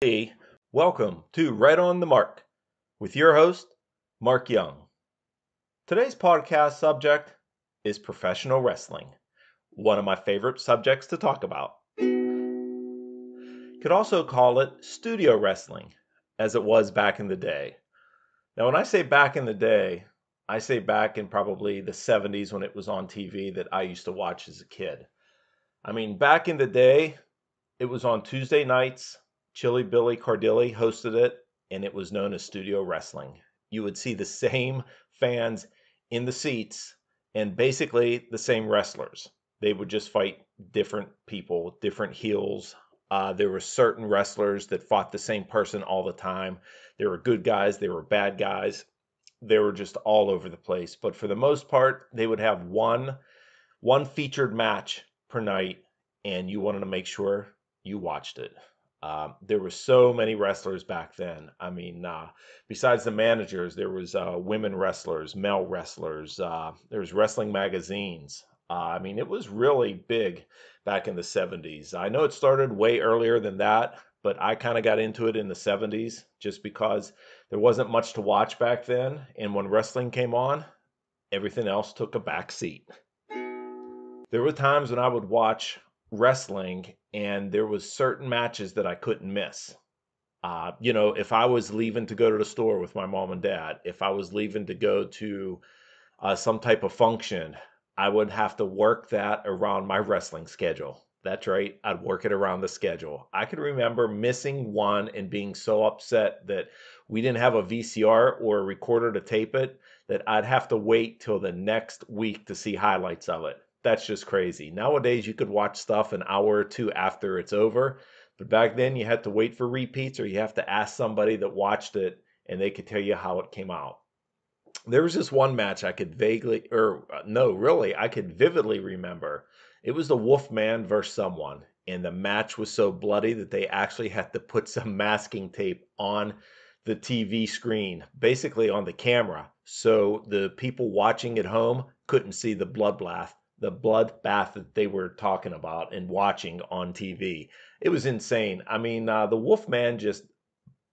Hey, welcome to Right on the Mark with your host, Mark Young. Today's podcast subject is professional wrestling, one of my favorite subjects to talk about. Could also call it studio wrestling, as it was back in the day. Now, when I say back in the day, I say back in probably the 70s when it was on TV that I used to watch as a kid. Back in the day, it was on Tuesday nights. Chilly Billy Cardilli hosted it, and it was known as studio wrestling. You would see the same fans in the seats and basically the same wrestlers. They would just fight different people, different heels. There were certain wrestlers that fought the same person all the time. There were good guys, there were bad guys. They were just all over the place. But for the most part, they would have one featured match per night, and you wanted to make sure you watched it. There were so many wrestlers back then. Besides the managers, there was women wrestlers, male wrestlers. There was wrestling magazines. It was really big back in the 70s. I know it started way earlier than that, but I kind of got into it in the 70s just because there wasn't much to watch back then. And when wrestling came on, everything else took a back seat. There were times when I would watch wrestling and there was certain matches that I couldn't miss. If I was leaving to go to the store with my mom and dad, if I was leaving to go to some type of function, I would have to work that around my wrestling schedule. That's right, I'd work it around the schedule. I can remember missing one and being so upset that we didn't have a VCR or a recorder to tape it that I'd have to wait till the next week to see highlights of it. That's just crazy. Nowadays, you could watch stuff an hour or two after it's over, but back then you had to wait for repeats or you have to ask somebody that watched it and they could tell you how it came out. There was this one match I could vaguely, or no, really, I could vividly remember. It was the Wolfman versus someone, and the match was so bloody that they actually had to put some masking tape on the TV screen, basically on the camera, so the people watching at home couldn't see the bloodbath that they were talking about and watching on TV. It was insane. The Wolfman just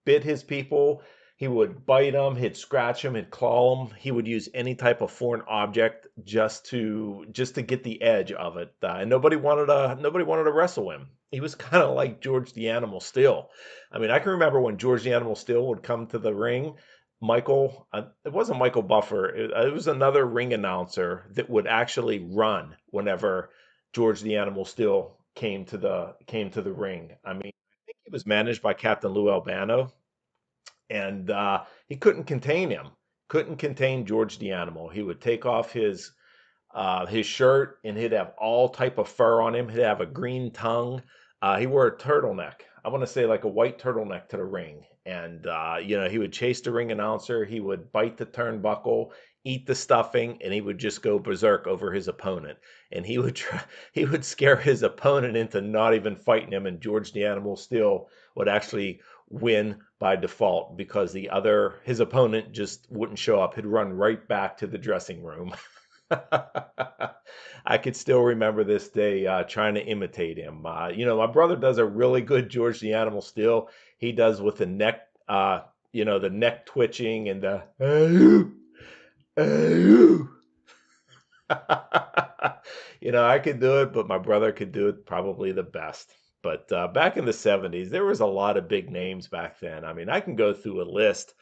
bit his people. He would bite them, he'd scratch them, he'd claw them. He would use any type of foreign object just to get the edge of it. And nobody wanted to wrestle him. He was kind of like George the Animal Steel. I can remember when George the Animal Steel would come to the ring. It wasn't Michael Buffer. It was another ring announcer that would actually run whenever George the Animal Steel came to the ring. I think he was managed by Captain Lou Albano, and he couldn't contain him. Couldn't contain George the Animal. He would take off his shirt, and he'd have all type of fur on him. He'd have a green tongue. He wore a turtleneck. I want to say like a white turtleneck to the ring. And he would chase the ring announcer. He would bite the turnbuckle, eat the stuffing, and he would just go berserk over his opponent. And he would scare his opponent into not even fighting him. And George the Animal still would actually win by default because his opponent just wouldn't show up. He'd run right back to the dressing room. I could still remember this day trying to imitate him. My brother does a really good George the Animal still. He does with the neck, the neck twitching and the "Ahoo, ahoo." I could do it, but my brother could do it probably the best. But back in the 70s, there was a lot of big names back then. I can go through a list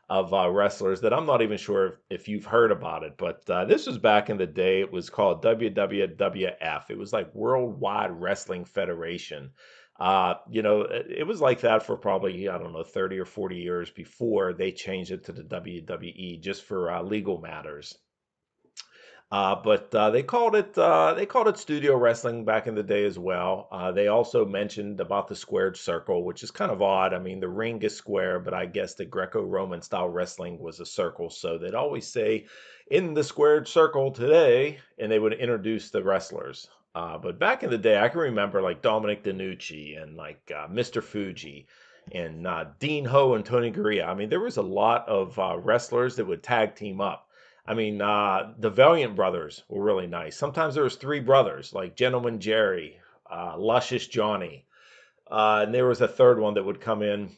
of wrestlers that I'm not even sure if you've heard about it, but this was back in the day. It was called WWF. It was like Worldwide Wrestling Federation. It was like that for probably, I don't know, 30 or 40 years before they changed it to the WWE just for legal matters. But they called it studio wrestling back in the day as well. They also mentioned about the squared circle, which is kind of odd. The ring is square, but I guess the Greco-Roman style wrestling was a circle, so they'd always say in the squared circle today, and they would introduce the wrestlers. But back in the day, I can remember like Dominic DeNucci and like Mr. Fuji and Dean Ho and Tony Gurria. There was a lot of wrestlers that would tag team up. The Valiant brothers were really nice. Sometimes there was three brothers, like Gentleman Jerry, Luscious Johnny. And there was a third one that would come in,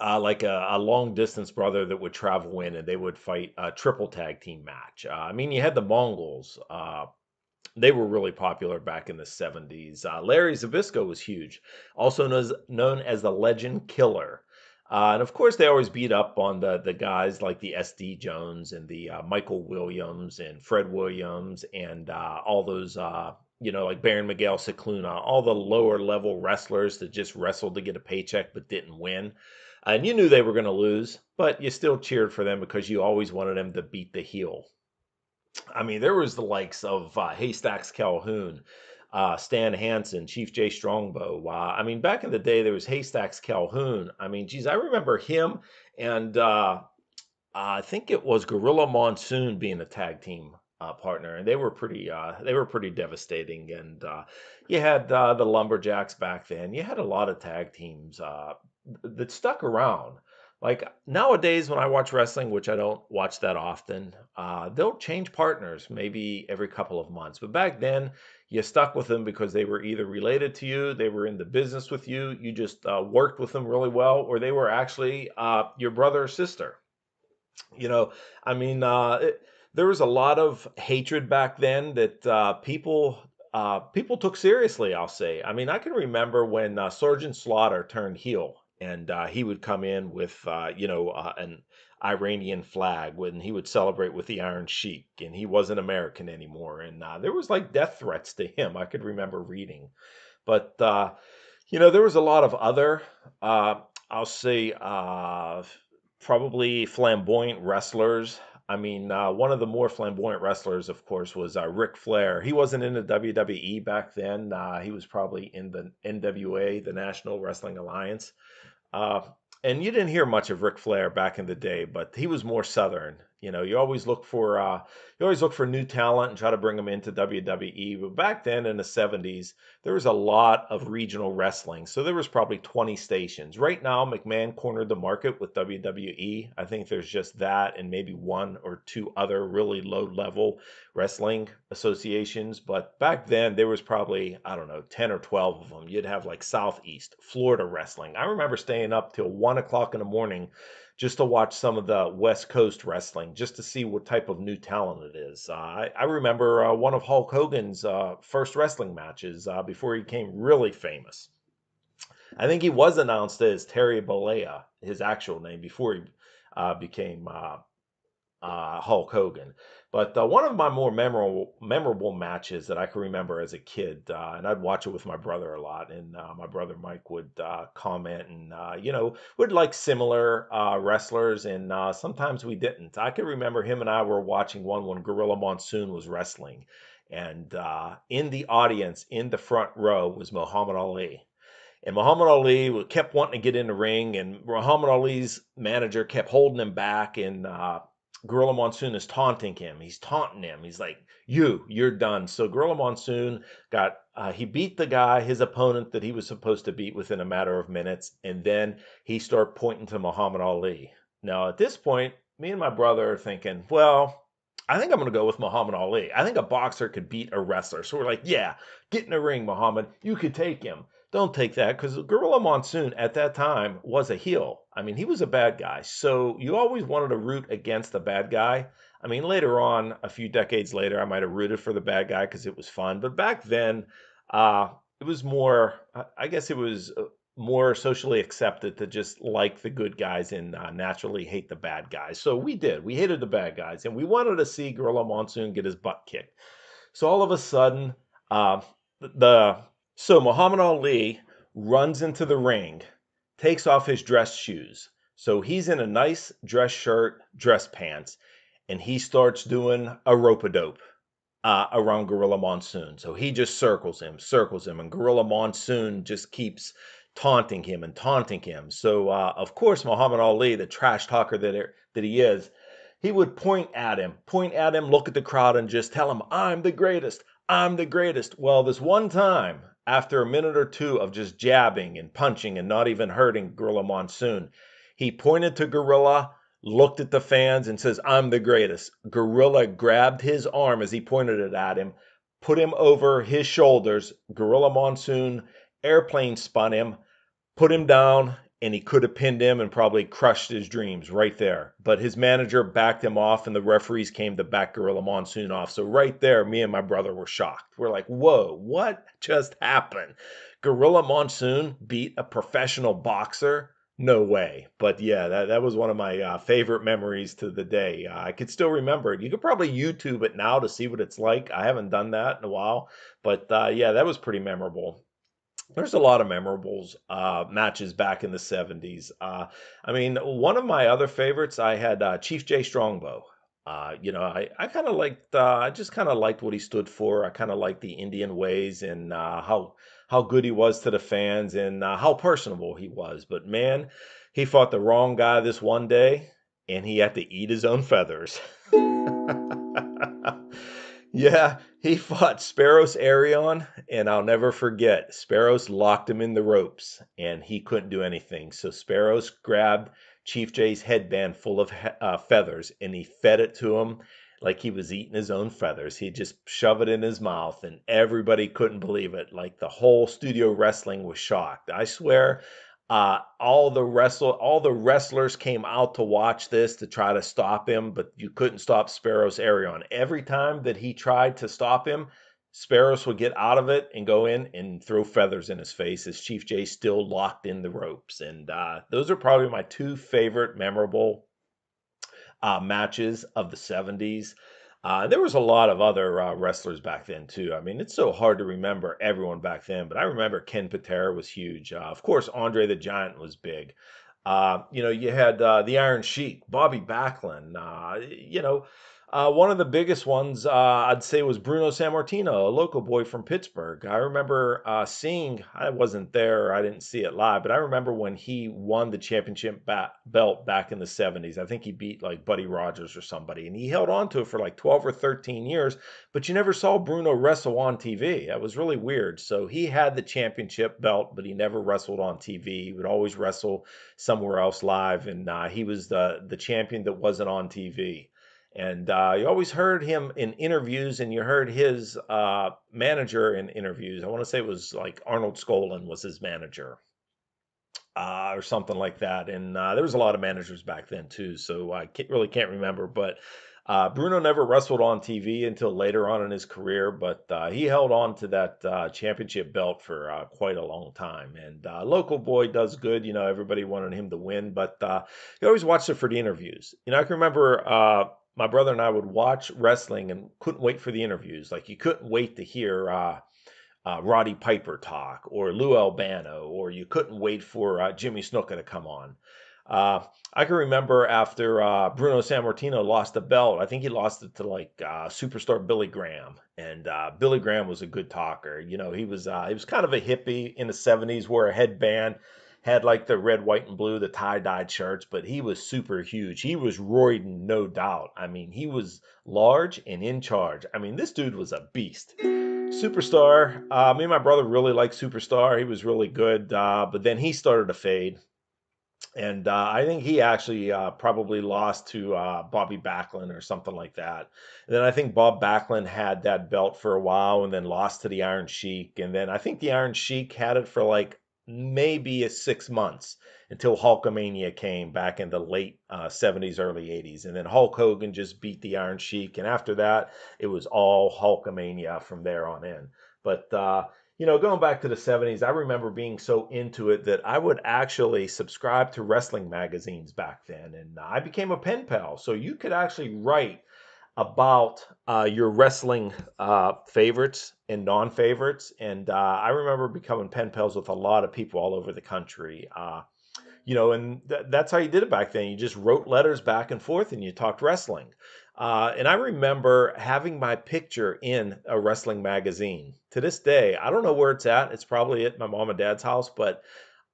like a long distance brother that would travel in, and they would fight a triple tag team match. I mean, you had the Mongols. They were really popular back in the 70s. Larry Zbyszko was huge, also known as the Legend Killer. And of course, they always beat up on the guys like the SD Jones and the Michael Williams and Fred Williams and all those, like Baron Miguel Cicluna, all the lower level wrestlers that just wrestled to get a paycheck but didn't win. And you knew they were going to lose, but you still cheered for them because you always wanted them to beat the heel. I mean, there was the likes of Haystacks Calhoun, Stan Hansen, Chief J Strongbow. I mean, back in the day, there was Haystacks Calhoun. I mean, geez, I remember him and I think it was Gorilla Monsoon being a tag team partner, and they were pretty devastating. And you had the Lumberjacks back then. You had a lot of tag teams that stuck around. Like nowadays, when I watch wrestling, which I don't watch that often, they'll change partners maybe every couple of months. But back then, you stuck with them because they were either related to you, they were in the business with you, you just worked with them really well, or they were actually your brother or sister. You know, I mean, there was a lot of hatred back then that people took seriously, I'll say. I mean, I can remember when Sergeant Slaughter turned heel, and he would come in with an Iranian flag when he would celebrate with the Iron Sheik, and he wasn't American anymore, and there was like death threats to him. I could remember reading, but there was a lot of other, uh, I'll say, probably flamboyant wrestlers. I mean, one of the more flamboyant wrestlers, of course, was Ric Flair. He wasn't in the WWE back then. He was probably in the NWA, the National Wrestling Alliance. Uh, and you didn't hear much of Ric Flair back in the day, but he was more Southern. You always look for new talent and try to bring them into WWE. But back then in the 70s, there was a lot of regional wrestling. So there was probably 20 stations. Right now, McMahon cornered the market with WWE. I think there's just that and maybe one or two other really low level wrestling associations. But back then, there was probably, I don't know, 10 or 12 of them. You'd have like Southeast, Florida wrestling. I remember staying up till 1 o'clock in the morning just to watch some of the West Coast wrestling, just to see what type of new talent it is. I remember one of Hulk Hogan's first wrestling matches before he became really famous. I think he was announced as Terry Bollea, his actual name, before he became Hulk Hogan. But one of my more memorable matches that I can remember as a kid, and I'd watch it with my brother a lot, and my brother Mike would comment, and would like similar wrestlers, and sometimes we didn't. I can remember him and I were watching one when Gorilla Monsoon was wrestling, and in the audience, in the front row, was Muhammad Ali. And Muhammad Ali kept wanting to get in the ring, and Muhammad Ali's manager kept holding him back. And Gorilla Monsoon is taunting him. He's taunting him. He's like, you're done. So Gorilla Monsoon he beat the guy, his opponent that he was supposed to beat within a matter of minutes. And then he started pointing to Muhammad Ali. Now, at this point, me and my brother are thinking, well, I think I'm going to go with Muhammad Ali. I think a boxer could beat a wrestler. So we're like, yeah, get in the ring, Muhammad. You could take him. Don't take that, because Gorilla Monsoon at that time was a heel. I mean, he was a bad guy. So you always wanted to root against the bad guy. I mean, later on, a few decades later, I might have rooted for the bad guy because it was fun. But back then, uh, it was more, I guess it was more socially accepted to just like the good guys and naturally hate the bad guys. So we did. We hated the bad guys, and we wanted to see Gorilla Monsoon get his butt kicked. So all of a sudden, uh, the so Muhammad Ali runs into the ring, takes off his dress shoes. So he's in a nice dress shirt, dress pants, and he starts doing a rope a dope around Gorilla Monsoon. So he just circles him, and Gorilla Monsoon just keeps taunting him and taunting him. So of course Muhammad Ali, the trash talker that he is, he would point at him, look at the crowd, and just tell him, "I'm the greatest. I'm the greatest." Well, this one time, after a minute or two of just jabbing and punching and not even hurting Gorilla Monsoon, he pointed to Gorilla, looked at the fans, and says, "I'm the greatest." Gorilla grabbed his arm as he pointed it at him, put him over his shoulders. Gorilla Monsoon airplane spun him, put him down, and he could have pinned him and probably crushed his dreams right there. But his manager backed him off, and the referees came to back Gorilla Monsoon off. So right there, me and my brother were shocked. We're like, whoa, what just happened? Gorilla Monsoon beat a professional boxer? No way. But yeah, that was one of my favorite memories to the day. I could still remember it. You could probably YouTube it now to see what it's like. I haven't done that in a while. But yeah, that was pretty memorable. There's a lot of memorables matches back in the 70s. I mean, one of my other favorites, I had Chief Jay Strongbow. I kind of liked, I just kind of liked what he stood for. I kind of liked the Indian ways and how good he was to the fans and how personable he was. But man, he fought the wrong guy this one day, and he had to eat his own feathers. Yeah, he fought Sparrows Arion, and I'll never forget. Sparrows locked him in the ropes, and he couldn't do anything. So Sparrows grabbed Chief Jay's headband full of feathers, and he fed it to him like he was eating his own feathers. He just shoved it in his mouth, and everybody couldn't believe it. Like the whole studio wrestling was shocked. I swear, all the wrestlers came out to watch this to try to stop him, but you couldn't stop Sparrows Arion. Every time that he tried to stop him, Sparrows would get out of it and go in and throw feathers in his face as Chief Jay still locked in the ropes. And those are probably my two favorite memorable matches of the 70s. There was a lot of other wrestlers back then too. I mean, it's so hard to remember everyone back then, but I remember Ken Patera was huge. Of course, Andre the Giant was big. You had the Iron Sheik, Bobby Backlund. One of the biggest ones I'd say was Bruno Sammartino, a local boy from Pittsburgh. I remember seeing, I wasn't there, I didn't see it live, but I remember when he won the championship belt back in the 70s. I think he beat like Buddy Rogers or somebody, and he held on to it for like 12 or 13 years, but you never saw Bruno wrestle on TV. That was really weird. So he had the championship belt, but he never wrestled on TV. He would always wrestle somewhere else live, and he was the champion that wasn't on TV. And you always heard him in interviews, and you heard his manager in interviews. I want to say it was like Arnold Skolin was his manager, or something like that. And there was a lot of managers back then too, so I really can't remember. But Bruno never wrestled on TV until later on in his career, but he held on to that championship belt for quite a long time. And local boy does good. Everybody wanted him to win, but you always watched it for the interviews. I can remember my brother and I would watch wrestling and couldn't wait for the interviews. Like you couldn't wait to hear Roddy Piper talk or Lou Albano, or you couldn't wait for Jimmy Snuka to come on. I can remember after Bruno Sammartino lost the belt, I think he lost it to like superstar Billy Graham, and Billy Graham was a good talker. He was kind of a hippie in the 70s, wore a headband, had like the red, white, and blue, the tie-dyed shirts, but he was super huge. He was roiding, no doubt. I mean, he was large and in charge. I mean, this dude was a beast. Superstar. Me and my brother really liked Superstar. He was really good, but then he started to fade. And I think he actually probably lost to Bobby Backlund or something like that. And then I think Bob Backlund had that belt for a while and then lost to the Iron Sheik. And then I think the Iron Sheik had it for like maybe 6 months until Hulkamania came back in the late 70s, early 80s. And then Hulk Hogan just beat the Iron Sheik. And after that, it was all Hulkamania from there on in. But going back to the 70s, I remember being so into it that I would actually subscribe to wrestling magazines back then. And I became a pen pal. So you could actually write about your wrestling favorites and non-favorites. And I remember becoming pen pals with a lot of people all over the country. And that's how you did it back then. You just wrote letters back and forth and you talked wrestling. And I remember having my picture in a wrestling magazine. To this day, I don't know where it's at. It's probably at my mom and dad's house, but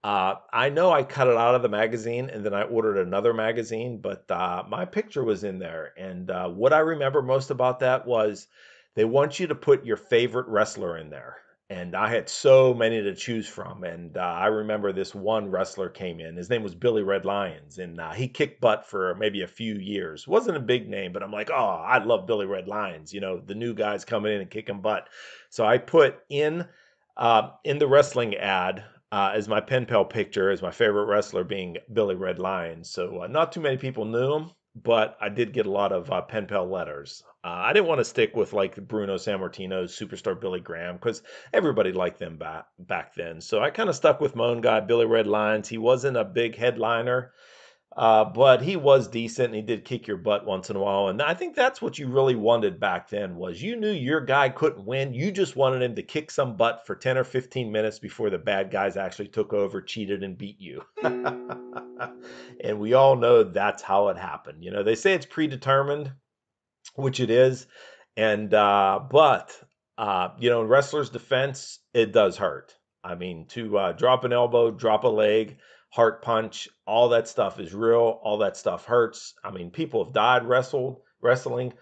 I know I cut it out of the magazine and then I ordered another magazine, but my picture was in there. And what I remember most about that was they want you to put your favorite wrestler in there. And I had so many to choose from. And I remember this one wrestler came in. His name was Billy Red Lyons. And he kicked butt for maybe a few years. Wasn't a big name, but I'm like, oh, I love Billy Red Lyons. The new guys coming in and kicking butt. So I put in In the wrestling ad, as my pen pal picture as my favorite wrestler being Billy Red Lion. So not too many people knew him, but I did get a lot of pen pal letters. I didn't want to stick with like Bruno Sammartino, Superstar Billy Graham, because everybody liked them back then. So I kind of stuck with my own guy, Billy Red Lions. He wasn't a big headliner, but he was decent and he did kick your butt once in a while. And I think that's what you really wanted back then was you knew your guy couldn't win. You just wanted him to kick some butt for 10 or 15 minutes before the bad guys actually took over, cheated, and beat you. And we all know that's how it happened. You know, they say it's predetermined, which it is. And but you know, in wrestler's defense, it does hurt. I mean, to drop an elbow, drop a leg, heart punch, all that stuff is real. All that stuff hurts. I mean, people have died wrestling.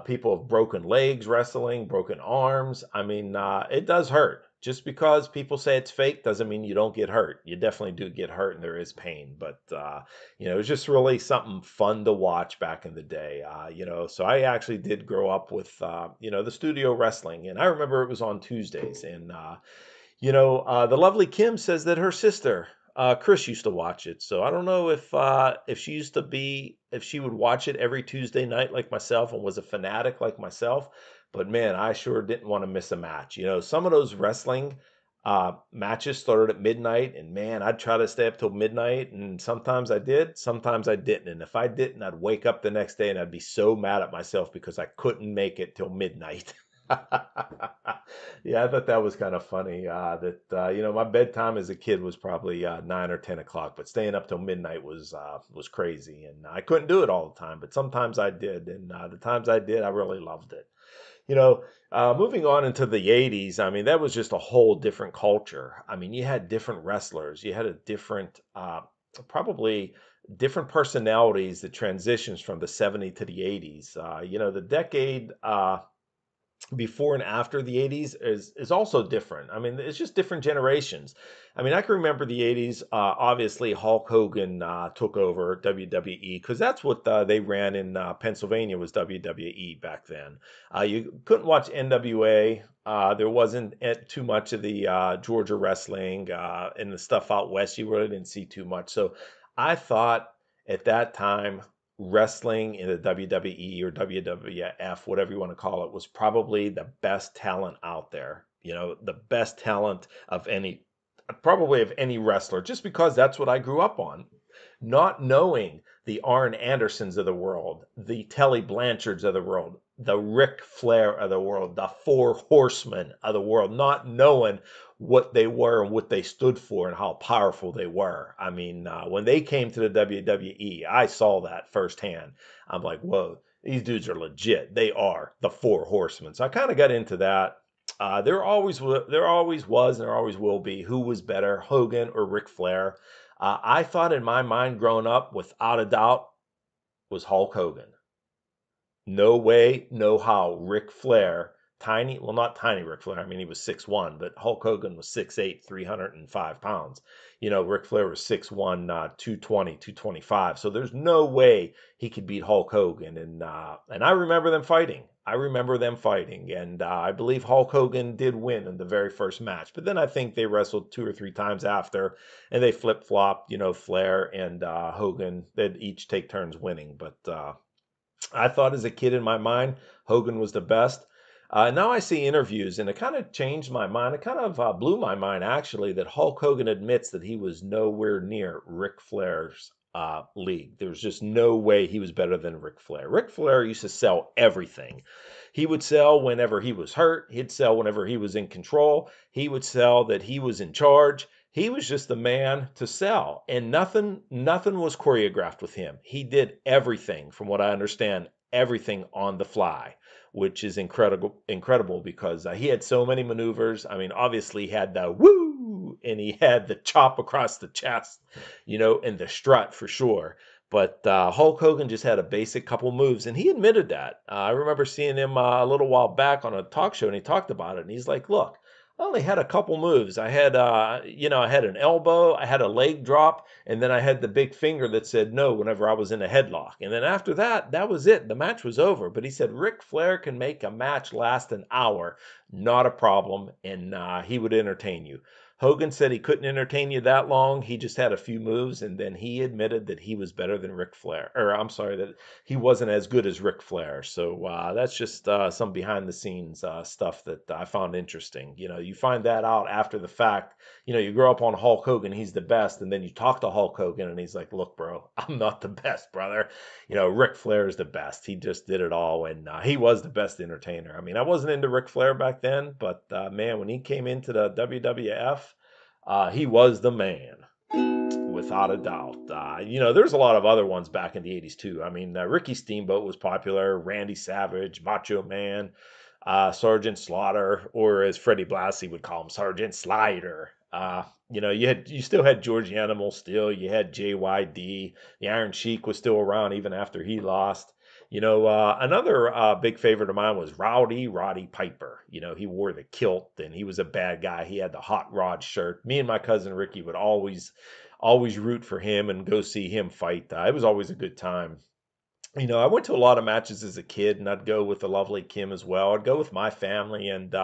People have broken legs wrestling, broken arms. I mean, it does hurt. Just because people say it's fake doesn't mean you don't get hurt. You definitely do get hurt, and there is pain. But you know, it was just really something fun to watch back in the day. You know, so I actually did grow up with you know, the studio wrestling, and I remember it was on Tuesdays, and you know, the lovely Kim says that her sister, Chris, used to watch it. So I don't know if she used to be, if she would watch it every Tuesday night like myself and was a fanatic like myself. But man, I sure didn't want to miss a match. You know, some of those wrestling matches started at midnight, and man, I'd try to stay up till midnight, and sometimes I did, sometimes I didn't. And if I didn't, I'd wake up the next day and I'd be so mad at myself because I couldn't make it till midnight. Yeah, I thought that was kind of funny. That you know, my bedtime as a kid was probably 9 or 10 o'clock, but staying up till midnight was crazy, and I couldn't do it all the time. But sometimes I did, and the times I did, I really loved it. You know, moving on into the 80s, I mean, that was just a whole different culture. I mean, you had different wrestlers, you had a different, probably different personalities that transitions from the 70s to the 80s. You know, the decade before and after the 80s is also different. I mean, it's just different generations. I mean, I can remember the 80s. Obviously, Hulk Hogan took over WWE because that's what they ran in Pennsylvania was WWE back then. You couldn't watch NWA. There wasn't too much of the Georgia wrestling and the stuff out west. You really didn't see too much. So I thought at that time wrestling in the WWE or WWF, whatever you want to call it, was probably the best talent out there. You know, the best talent of any, probably of any wrestler, just because that's what I grew up on. Not knowing the Arn Andersons of the world, the Telly Blanchards of the world, the Ric Flair of the world, the Four Horsemen of the world, not knowing what they were and what they stood for and how powerful they were. I mean, when they came to the WWE, I saw that firsthand. I'm like, whoa, these dudes are legit. They are the Four Horsemen. So I kind of got into that. There always was, and there always will be. Who was better, Hogan or Ric Flair? I thought in my mind, growing up, without a doubt, was Hulk Hogan. No way, no how. Ric Flair, tiny, well, not tiny Ric Flair. I mean, he was 6'1", but Hulk Hogan was 6'8", 305 pounds. You know, Ric Flair was 6'1", 220, 225. So there's no way he could beat Hulk Hogan. And I remember them fighting. I remember them fighting. And I believe Hulk Hogan did win in the very first match. But then I think they wrestled 2 or 3 times after, and they flip-flopped, you know, Flair and Hogan. They'd each take turns winning. But I thought as a kid in my mind, Hogan was the best. Now I see interviews, and it kind of changed my mind. It kind of blew my mind, actually, that Hulk Hogan admits that he was nowhere near Ric Flair's league. There was just no way he was better than Ric Flair. Ric Flair used to sell everything. He would sell whenever he was hurt. He'd sell whenever he was in control. He would sell that he was in charge. He was just the man to sell, and nothing was choreographed with him. He did everything, from what I understand, everything on the fly, which is incredible because he had so many maneuvers. I mean, obviously he had the woo, and he had the chop across the chest, you know, and the strut for sure. But Hulk Hogan just had a basic couple moves, and he admitted that. I remember seeing him a little while back on a talk show, and he talked about it. And he's like, "Look, I only had a couple moves. I had, I had an elbow, I had a leg drop, and then I had the big finger that said no whenever I was in a headlock. And then after that, that was it. The match was over. But he said Ric Flair can make a match last an hour, not a problem, and he would entertain you. Hogan said he couldn't entertain you that long. He just had a few moves, and then he admitted that he was better than Ric Flair. Or I'm sorry, that he wasn't as good as Ric Flair. So that's just some behind the scenes stuff that I found interesting. You find that out after the fact. You grow up on Hulk Hogan, he's the best, and then you talk to Hulk Hogan, and he's like, "Look, bro, I'm not the best, brother. Ric Flair is the best. He just did it all, and he was the best entertainer. I mean, I wasn't into Ric Flair back then, but man, when he came into the WWF, he was the man." Without a doubt. There's a lot of other ones back in the 80s too. I mean, Ricky Steamboat was popular, Randy Savage, Macho Man, Sergeant Slaughter, or as Freddie Blassie would call him, Sergeant Slider. You still had George Animal still, you had JYD, the Iron Sheik was still around even after he lost. Another big favorite of mine was Roddy Piper. He wore the kilt and he was a bad guy. He had the hot rod shirt. Me and my cousin Ricky would always root for him and go see him fight. It was always a good time. I went to a lot of matches as a kid, and I'd go with the lovely Kim as well. I'd go with my family, and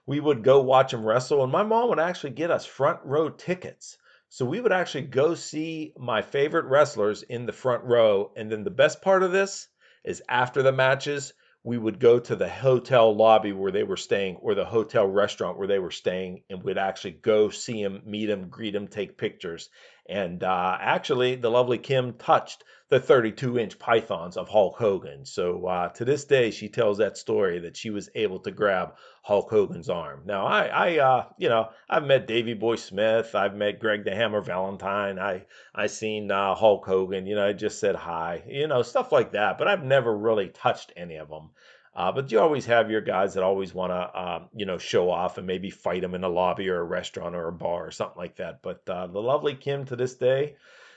we would go watch him wrestle. And my mom would actually get us front row tickets. So we would actually go see my favorite wrestlers in the front row. And then the best part of this is after the matches, we would go to the hotel lobby where they were staying or the hotel restaurant where they were staying, and we'd actually go see him, meet him, greet him, take pictures. And actually, the lovely Kim touched the 32-inch pythons of Hulk Hogan. So to this day, she tells that story that she was able to grab Hulk Hogan's arm. Now, I've met Davey Boy Smith. I've met Greg the Hammer Valentine. I seen Hulk Hogan. I just said hi. Stuff like that. But I've never really touched any of them. But you always have your guys that always want to, show off and maybe fight them in a lobby or a restaurant or a bar or something like that. But the lovely Kim to this day,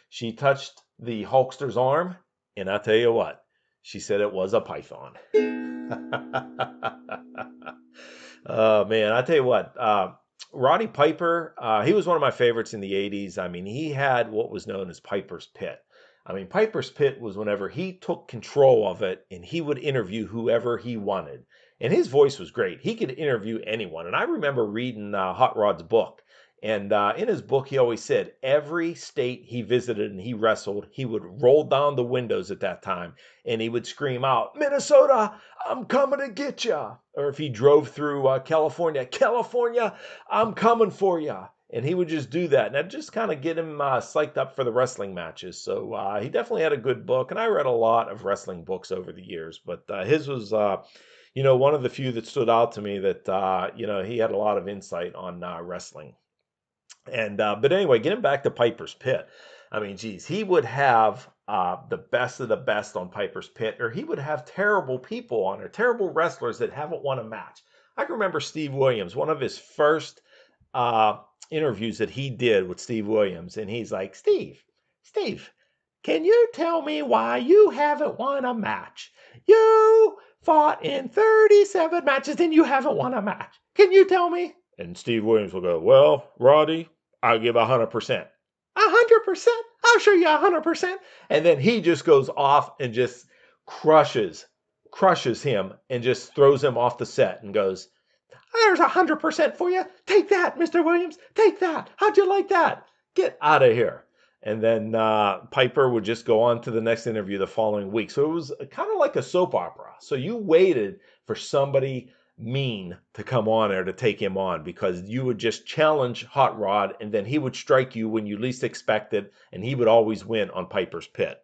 she touched the Hulkster's arm, and I tell you what, she said it was a python. Oh, man, I tell you what, Roddy Piper, he was one of my favorites in the 80s. I mean, he had what was known as Piper's Pit. I mean, Piper's Pit was whenever he took control of it and he would interview whoever he wanted. And his voice was great. He could interview anyone. And I remember reading Hot Rod's book. And in his book, he always said every state he visited and he wrestled, he would roll down the windows at that time and he would scream out, "Minnesota, I'm coming to get you." Or if he drove through California, "California, I'm coming for you." And he would just do that. And that just kind of get him psyched up for the wrestling matches. So he definitely had a good book. And I read a lot of wrestling books over the years. But his was, one of the few that stood out to me that, he had a lot of insight on wrestling. And but anyway, getting back to Piper's Pit, I mean, geez, he would have the best of the best on Piper's Pit, or he would have terrible people on there, terrible wrestlers that haven't won a match. I can remember Steve Williams, one of his first interviews that he did with Steve Williams, and he's like, Steve, can you tell me why you haven't won a match? You fought in 37 matches and you haven't won a match. Can you tell me? And Steve Williams will go, "Well, Roddy, I'll give 100%. 100%? I'll show you 100%. And then he just goes off and just crushes him and just throws him off the set and goes, "There's 100% for you. Take that, Mr. Williams. Take that. How'd you like that? Get out of here." And then Piper would just go on to the next interview the following week. So it was kind of like a soap opera. So you waited for somebody mean to come on there to take him on, because you would just challenge Hot Rod and then he would strike you when you least expected, and he would always win on Piper's Pit.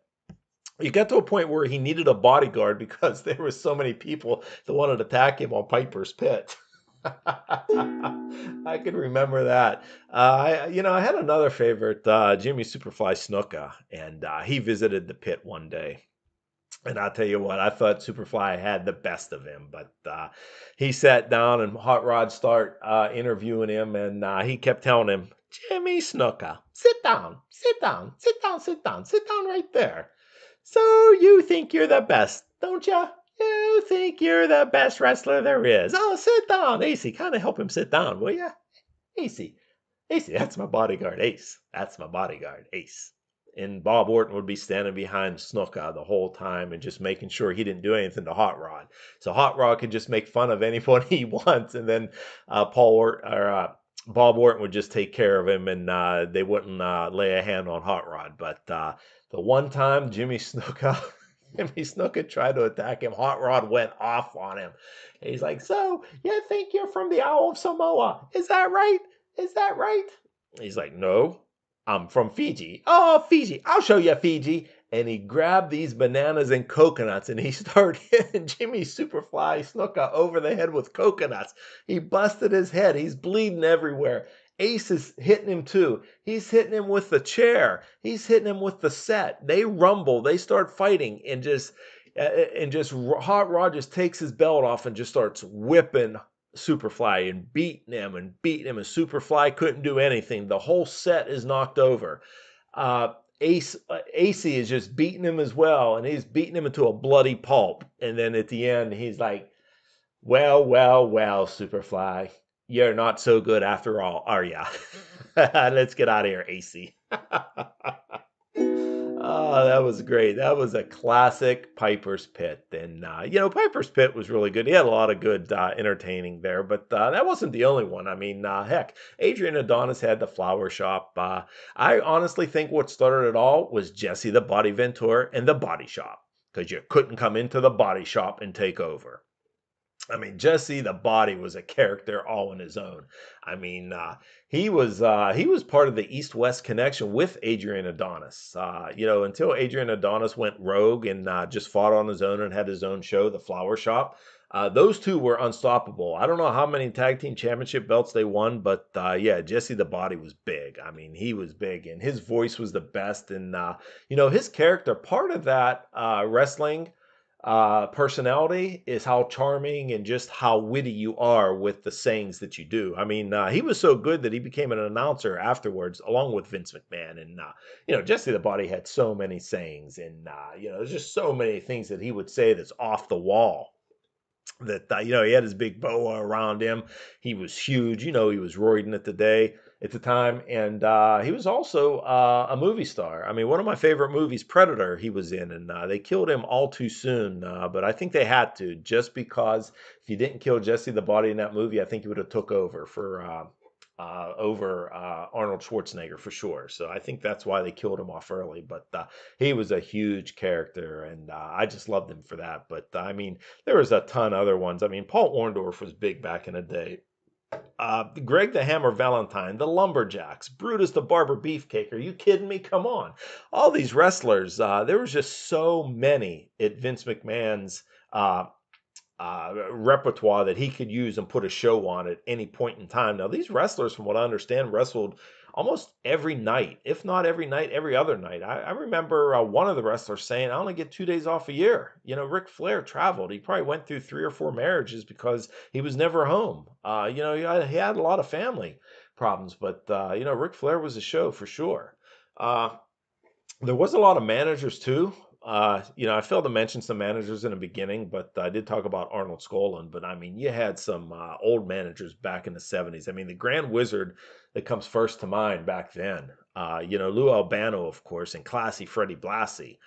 He got to a point where he needed a bodyguard because there were so many people that wanted to attack him on Piper's Pit. I can remember that. I had another favorite, Jimmy Superfly Snuka, and he visited the pit one day. And I'll tell you what, I thought Superfly had the best of him, but he sat down and Hot Rod start interviewing him, and he kept telling him, "Jimmy Snuka, sit down, sit down, sit down, sit down, sit down right there. So you think you're the best, don't you? You think you're the best wrestler there is. Oh, sit down, AC. Kind of help him sit down, will ya? AC. AC, that's my bodyguard, Ace. That's my bodyguard, Ace. And Bob Orton would be standing behind Snuka the whole time and just making sure he didn't do anything to Hot Rod. So Hot Rod could just make fun of anyone he wants, and then Bob Orton would just take care of him, and they wouldn't lay a hand on Hot Rod. But the one time Jimmy Snuka tried to attack him, Hot Rod went off on him. And he's like, "So you think you're from the Isle of Samoa? Is that right? Is that right?" He's like, "No, I'm from Fiji." "Oh, Fiji. I'll show you Fiji." And he grabbed these bananas and coconuts and he started hitting Jimmy Superfly Snuka over the head with coconuts. He busted his head. He's bleeding everywhere. Ace is hitting him too. He's hitting him with the chair. He's hitting him with the set. They rumble. They start fighting and just Hot Rod just takes his belt off and just starts whipping Superfly and beating him and beating him. And Superfly couldn't do anything. The whole set is knocked over. AC is just beating him as well, and he's beating him into a bloody pulp. And then at the end, he's like, "Well, well, well, Superfly, you're not so good after all, are ya? Let's get out of here, AC." Oh, that was great. That was a classic Piper's Pit. And, Piper's Pit was really good. He had a lot of good entertaining there, but that wasn't the only one. I mean, heck, Adrian Adonis had the flower shop. I honestly think what started it all was Jesse the Body Ventura and the Body Shop, because you couldn't come into the Body Shop and take over. I mean, Jesse the Body was a character all on his own. I mean, he was part of the East-West connection with Adrian Adonis. Until Adrian Adonis went rogue and just fought on his own and had his own show, The Flower Shop. Those two were unstoppable. I don't know how many tag team championship belts they won, but yeah, Jesse the Body was big. I mean, he was big, and his voice was the best. And his character, part of that wrestling personality is how charming and just how witty you are with the sayings that you do. I mean, he was so good that he became an announcer afterwards, along with Vince McMahon. And Jesse the Body had so many sayings, and there's just so many things that he would say that's off the wall. That he had his big boa around him. He was huge. He was roiding at the time, and he was also a movie star. I mean, one of my favorite movies, Predator, he was in, and they killed him all too soon. But I think they had to, just because if you didn't kill Jesse the Body in that movie, I think he would have took over over Arnold Schwarzenegger for sure. So I think that's why they killed him off early. But he was a huge character, and I just loved him for that. But I mean, there was a ton of other ones. I mean, Paul Orndorff was big back in the day. Greg the Hammer Valentine, the Lumberjacks, Brutus the Barber Beefcake. Are you kidding me? Come on. All these wrestlers, there was just so many at Vince McMahon's repertoire that he could use and put a show on at any point in time. Now, these wrestlers, from what I understand, wrestled almost every night, if not every night, every other night. I remember one of the wrestlers saying, "I only get 2 days off a year." Ric Flair traveled. He probably went through 3 or 4 marriages because he was never home. He had a lot of family problems, but Ric Flair was a show for sure. There was a lot of managers too. I failed to mention some managers in the beginning, but I did talk about Arnold Skaaland. But I mean, you had some old managers back in the 70s. I mean, the Grand Wizard that comes first to mind back then. Lou Albano, of course, and Classy Freddie Blassie.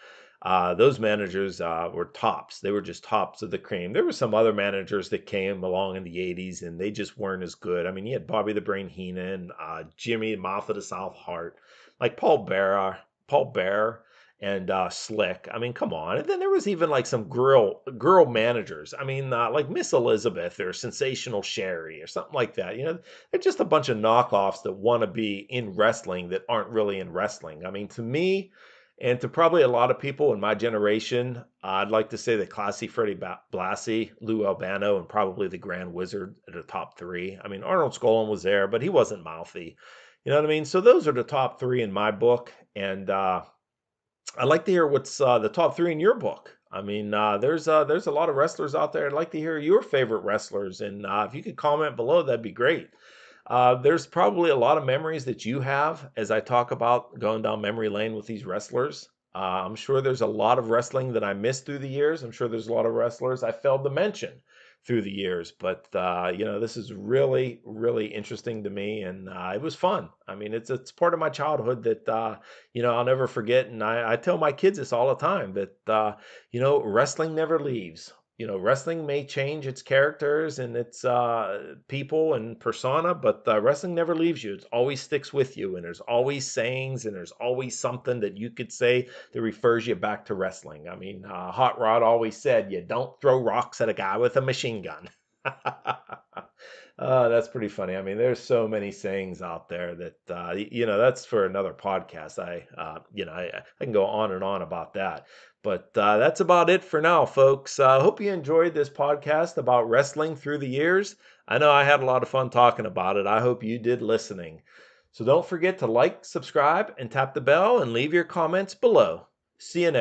Those managers were tops. They were just tops of the cream. There were some other managers that came along in the 80s, and they just weren't as good. I mean, you had Bobby the Brain Heenan, Jimmy Mouth of the South Heart, like Paul Bearer and Slick. I mean, come on. And then there was even like some girl managers. I mean, like Miss Elizabeth or Sensational Sherry or something like that. They're just a bunch of knockoffs that want to be in wrestling that aren't really in wrestling. I mean, to me, and to probably a lot of people in my generation, I'd like to say that Classy Freddie Blassie, Lou Albano, and probably the Grand Wizard are the top 3. I mean, Arnold Skaaland was there, but he wasn't mouthy. You know what I mean? So those are the top 3 in my book. And I'd like to hear what's the top 3 in your book. I mean, there's a lot of wrestlers out there. I'd like to hear your favorite wrestlers. And if you could comment below, that'd be great. There's probably a lot of memories that you have as I talk about going down memory lane with these wrestlers. I'm sure there's a lot of wrestling that I missed through the years. I'm sure there's a lot of wrestlers I failed to mention through the years. But this is really, really interesting to me, and it was fun. I mean, it's part of my childhood that I'll never forget. And I tell my kids this all the time that wrestling never leaves. Wrestling may change its characters and its people and persona, but wrestling never leaves you. It always sticks with you, and there's always sayings, and there's always something that you could say that refers you back to wrestling. I mean, Hot Rod always said, "You don't throw rocks at a guy with a machine gun." That's pretty funny. I mean, there's so many sayings out there that that's for another podcast. I can go on and on about that. But that's about it for now, folks. I hope you enjoyed this podcast about wrestling through the years. I know I had a lot of fun talking about it. I hope you did listening. So don't forget to like, subscribe, and tap the bell and leave your comments below. See you next.